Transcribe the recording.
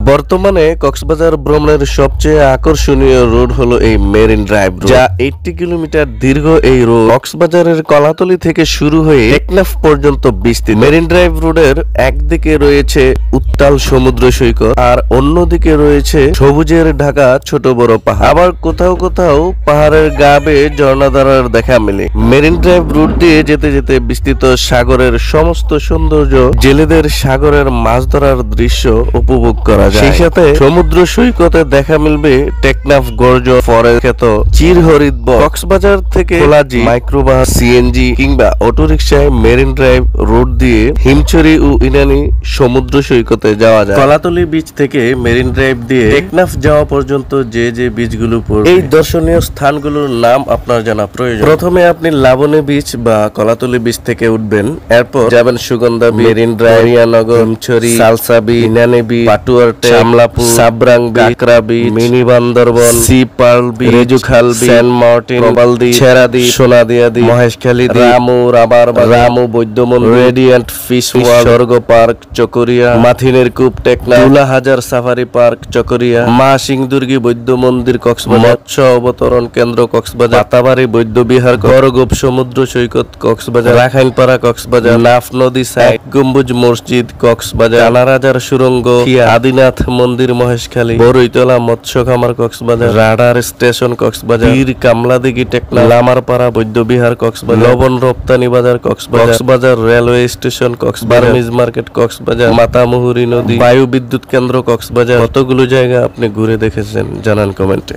বর্তমানে কক্সবাজার ভ্রমণের সবচেয়ে আকর্ষণীয় রোড হলো এই মেরিন ড্রাইভ রোড, যা 80 কিলোমিটার দীর্ঘ। এই রোড কক্সবাজারের কলাতলী থেকে শুরু হয়ে টেকনাফ পর্যন্ত বিস্তৃত। মেরিন ড্রাইভ রোডের একদিকে রয়েছে উত্তাল সমুদ্র সৈকত, আর অন্যদিকে রয়েছে সবুজের ঢাকা ছোট বড় পাহাড়। আবার কোথাও কোথাও পাহাড়ের গা বেয়ে ঝর্ণাধারার দেখা মেলে। মেরিন ড্রাইভ রোড দিয়ে যেতে যেতে বিস্তৃত সাগরের সমস্ত সৌন্দর্য, জেলেদের সাগরের মাছ ধরার দৃশ্য উপভোগ করা যায়। সেই সাথে সমুদ্র সৈকতে দেখা মিলবে টেকনাফ গর্জ ফরের খ্যাত চিরহরিৎ বন। কক্সবাজার থেকে খোলাজি, মাইক্রোবাস, সিএনজি কিংবা অটোরিকশায় মেরিন ড্রাইভ রোড দিয়ে হিমছড়ি ও ইনানি সমুদ্র সৈকতে যাওয়া যায়। কলাতলী বিচ থেকে মেরিন ড্রাইভ দিয়ে টেকনাফ যাওয়া পর্যন্ত যে যে বিচগুলো পড়বে, এই দর্শনীয় স্থানগুলোর নাম আপনার জানা প্রয়োজন। প্রথমে আপনি লাবণী বিচ বা কলাতলী বিচ থেকে উঠবেন, এরপর যাবেন Sugandha beach, marine drive, Riyanagar, Himchari, Salsa beach, Inani beach, Patuar, Shamlapur, Sabrang beach, Kakra beach, mini Bandarban, sea pearl beach, Rezukhal beach, saint Martin, প্রবালদ্বীপ, ছেড়াদ্বীপ, সোনাদিয়াদি, মহেশখালী, রামু রাবার, রামু বৈদ্যমন্দির, রেডিয়েন্ট ফিশ ওয়ার্ল্ড, স্বর্গ পার্ক চকরিয়া, মাথিনের কূপ টেকনাফ, দুলা হাজার সাফারি পার্ক চকরিয়া, মা সিংদুর্গী বৈদ্য মন্দির কক্সবাজার, মৎস্য অবতরণ কেন্দ্র কক্সবাজার, পাতাবাড়ি বৈদ্য বিহার, গরগোপ সমুদ্র সৈকত কক্সবাজার, রাখাইনপাড়া কক্সবাজার, নাফ নদী সাইড, গম্বুজ মসজিদ কক্সবাজার, রানারাজার সুরঙ্গ, আদিনাথ মন্দির মহেশখালী, বরৈতলা মৎস্য খামার কক্সবাজার, রাডার স্টেশন কক্সবাজার, পীর কামলাদিঘি টেকনাফ, লামারপাড়া বৈদ্য বিহার কক্সবাজার, লবণ রপ্তানি বাজার Cox's Bazar, Cox's Bazar railway station Cox's Bazar, Burmese market Cox's Bazar, Matamuhuri নদী, বায়ু বিদ্যুৎ কেন্দ্র কক্সবাজার। কতগুলো জায়গা আপনি ঘুরে দেখেছেন জানান কমেন্টে।